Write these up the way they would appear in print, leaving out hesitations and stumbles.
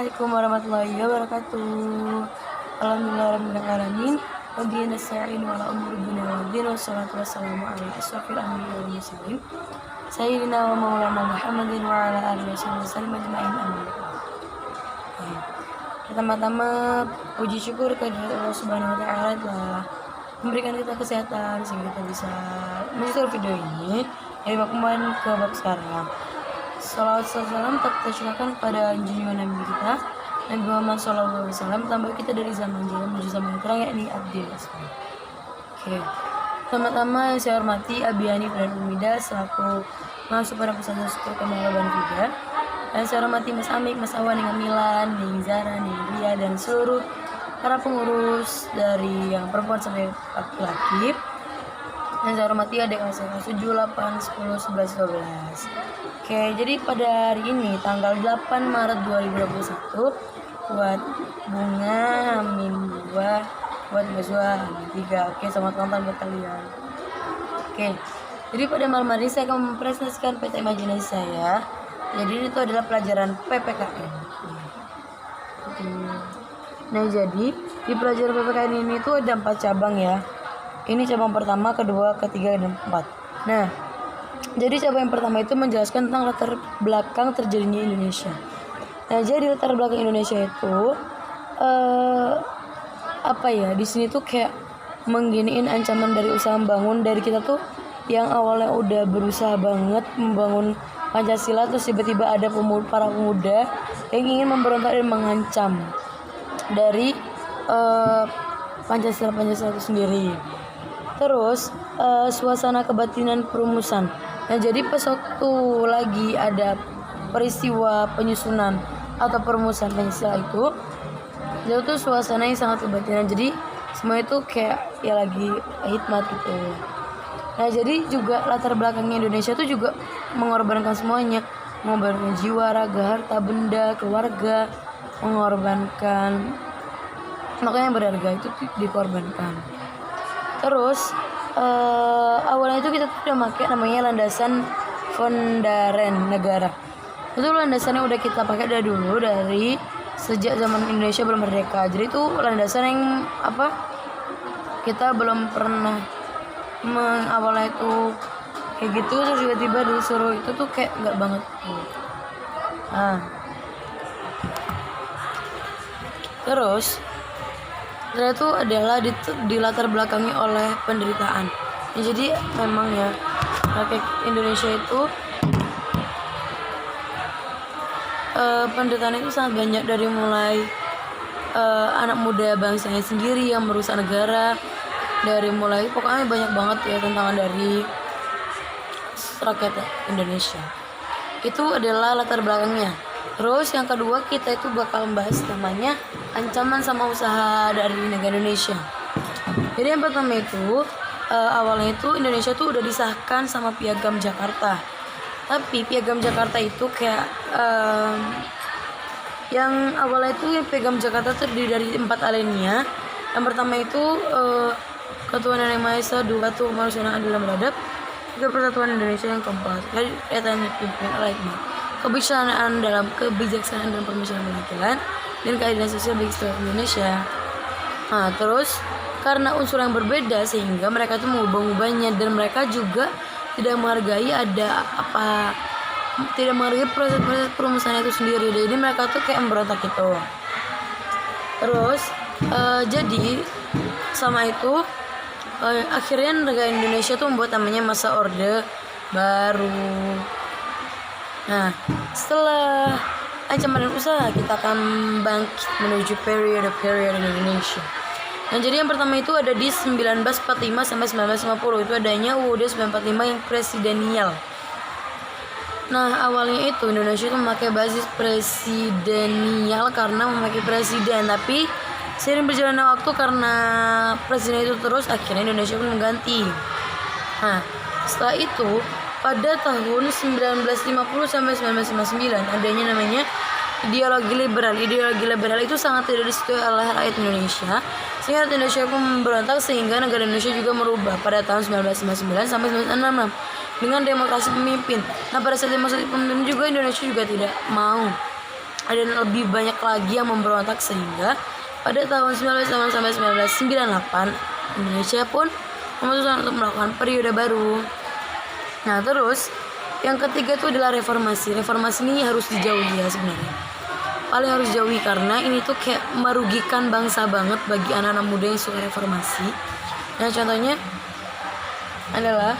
Assalamualaikum warahmatullahi wabarakatuh. Alhamdulillahirrahmanirrahim. Wabihi nasta'in wa ala umuri dunya waddin. Wassalatu wassalamu ala asyrofil anbiya'i wal mursalin sayyidina wa maulana Muhammadin wa ala alihi wasallam ajma'in. Amin. Pertama-tama puji syukur kepada Allah Subhanahu wa taala telah memberikan kita kesehatan sehingga kita bisa menyusul video ini dari bab kemarin ke bab sekarang. Salawat salam tak tercurahkan kepada junjungan Nabi kita Nabi Muhammad SAW, tambah kita dari zaman jahil menuju zaman terang, yakni Abdil Asma. Oke. Pertama-tama yang saya hormati Abi Hanif dan Umida selaku masuk pada pesantren Syukur Kemal Ban Figa. Dan saya hormati Mas Amik, Mas Awan, dengan Milan, Ning Zara, Ning Ria, dan seluruh para pengurus dari yang perempuan sampai laki-laki. Dan saya hormati adik kelas 7, 8, 10, 11, 12. Oke, jadi pada hari ini tanggal 8 Maret 2021 buat bunga Amin 2, buat Gazwa Amin 3. Oke, selamat ulang tahun buat kalian. Oke, jadi pada malam hari ini saya akan mempresentasikan peta imajinasi saya. Jadi itu adalah pelajaran PPKN. Nah, jadi di pelajaran PPKN ini tuh ada 4 cabang ya. Ini cabang pertama, kedua, ketiga, dan 4. Nah, jadi cabang yang pertama itu menjelaskan tentang latar belakang terjadinya Indonesia. Nah, jadi latar belakang Indonesia itu di sini tuh kayak mengginiin ancaman dari usaha membangun dari kita tuh yang awalnya udah berusaha banget membangun Pancasila, terus tiba-tiba ada para pemuda yang ingin memberontak dan mengancam dari Pancasila itu sendiri. Terus suasana kebatinan perumusan. Nah, jadi pas waktu lagi ada peristiwa penyusunan atau perumusan Pancasila itu tuh suasana yang sangat kebatinan. Jadi semua itu kayak ya lagi hikmat gitu. Nah, jadi juga latar belakangnya Indonesia tuh juga mengorbankan semuanya, mengorbankan jiwa, raga, harta, benda, keluarga, mengorbankan makanya yang berharga itu dikorbankan. Terus awalnya itu kita tuh udah pakai namanya landasan Fondaren Negara. Itu landasannya udah kita pakai dari dulu, dari sejak zaman Indonesia belum merdeka. Jadi itu landasan yang kita belum pernah awalnya itu kayak gitu, terus tiba-tiba disuruh itu tuh kayak nggak banget. Nah, terus itu adalah di latar belakangi oleh penderitaan. Ya, jadi memang ya rakyat Indonesia itu penderitaan itu sangat banyak, dari mulai anak muda bangsanya sendiri yang merusak negara, dari mulai pokoknya banyak banget ya tantangan dari rakyat Indonesia. Itu adalah latar belakangnya. Terus yang kedua kita itu bakal membahas namanya ancaman sama usaha dari negara Indonesia. Jadi yang pertama itu awalnya itu Indonesia tuh udah disahkan sama Piagam Jakarta. Tapi Piagam Jakarta itu kayak yang awalnya itu Piagam Jakarta terdiri dari 4 alinea. Yang pertama itu Ketuhanan Yang Maha Esa, 2 kemanusiaan adil dan beradab, 3 persatuan Indonesia, yang keempat kaitan pimpin al-hikmah, kebijaksanaan dalam permusyawaratan pemikiran, dan keadilan sosial bagi seluruh Indonesia. Nah, terus karena unsur yang berbeda sehingga mereka tuh mengubah-ubahnya, dan mereka juga tidak menghargai proses perumusan itu sendiri. Jadi mereka tuh kayak memberontak gitu. Terus jadi sama itu akhirnya negara Indonesia tuh membuat namanya masa Orde Baru. Nah, setelah ancaman dan usaha, kita akan bangkit menuju periode Indonesia. Nah, jadi yang pertama itu ada di 1945 sampai 1950. Itu adanya UUD 1945 yang presidensial. Nah, awalnya itu Indonesia itu memakai basis presidensial karena memakai presiden, tapi seiring berjalannya waktu karena presiden itu terus, akhirnya Indonesia pun mengganti. Nah, setelah itu pada tahun 1950 sampai 1959 adanya namanya ideologi liberal. Ideologi liberal itu sangat tidak disetujui oleh rakyat Indonesia, sehingga Indonesia pun memberontak, sehingga negara Indonesia juga merubah pada tahun 1959 sampai 1966 dengan demokrasi pemimpin. Nah, pada saat demokrasi pemimpin juga Indonesia juga tidak mau dan lebih banyak lagi yang memberontak, sehingga pada tahun 1998 Indonesia pun memutuskan untuk melakukan periode baru. Nah terus yang ketiga itu adalah reformasi. Reformasi ini harus dijauhi ya sebenarnya, paling harus dijauhi karena ini tuh kayak merugikan bangsa banget bagi anak-anak muda yang suka reformasi. Nah contohnya adalah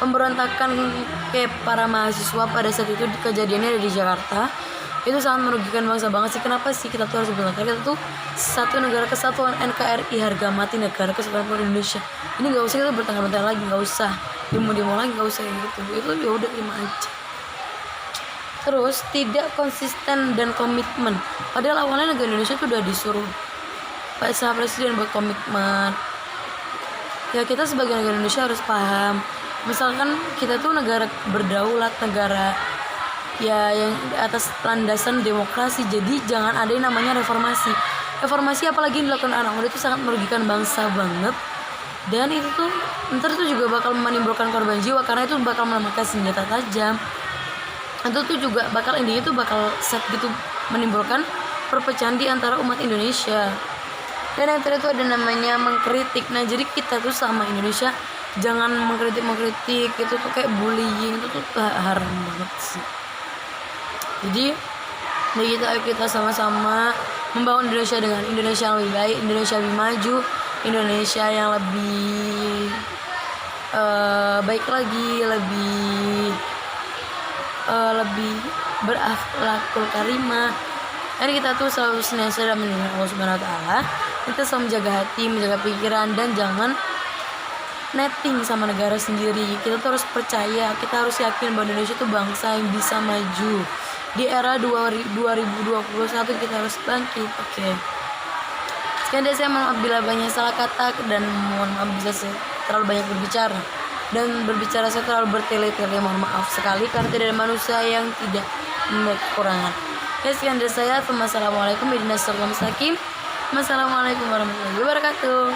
pemberontakan kayak para mahasiswa pada saat itu, kejadiannya ada di Jakarta. Itu sangat merugikan bangsa banget sih. Kenapa sih kita tuh harus berontak? Kita tuh satu negara kesatuan NKRI, harga mati negara kesatuan Indonesia. Ini nggak usah kita bertengkar-tengkar lagi, nggak usah demo lagi, nggak usah gitu. Itu ya udah terima aja. Terus tidak konsisten dan komitmen. Padahal awalnya negara Indonesia tuh udah disuruh Pak Presiden buat komitmen. Ya kita sebagai negara Indonesia harus paham. Misalkan kita tuh negara berdaulat, negara ya yang di atas landasan demokrasi. Jadi jangan ada yang namanya reformasi. Reformasi apalagi dilakukan anak muda itu sangat merugikan bangsa banget. Dan itu tuh ntar tuh juga bakal menimbulkan korban jiwa, karena itu bakal memakai senjata tajam. Itu tuh juga bakal intinya tuh bakal set gitu, menimbulkan perpecahan di antara umat Indonesia. Dan yang terakhir itu ada namanya mengkritik. Nah jadi kita tuh sama Indonesia jangan mengkritik itu tuh kayak bullying, itu tuh haram banget sih. Jadi kita sama-sama membangun Indonesia dengan Indonesia yang lebih baik, Indonesia lebih maju, Indonesia yang lebih baik lagi, lebih berakhlakul karimah. Jadi kita tuh selalu senantiasa mendengar Allah Subhanahu Wa Taala. Kita selalu menjaga hati, menjaga pikiran, dan jangan netting sama negara sendiri. Kita tuh harus percaya, kita harus yakin bahwa Indonesia tuh bangsa yang bisa maju. Di era 2021 kita harus bangkit. Oke. Sekian dari saya, mohon maaf bila banyak salah kata, dan mohon maaf bisa saya terlalu banyak berbicara. Dan berbicara saya terlalu bertele-tele, mohon maaf sekali karena tidak ada manusia yang tidak memiliki kekurangan. Oke, sekian dari saya. Wassalamualaikum warahmatullahi wabarakatuh.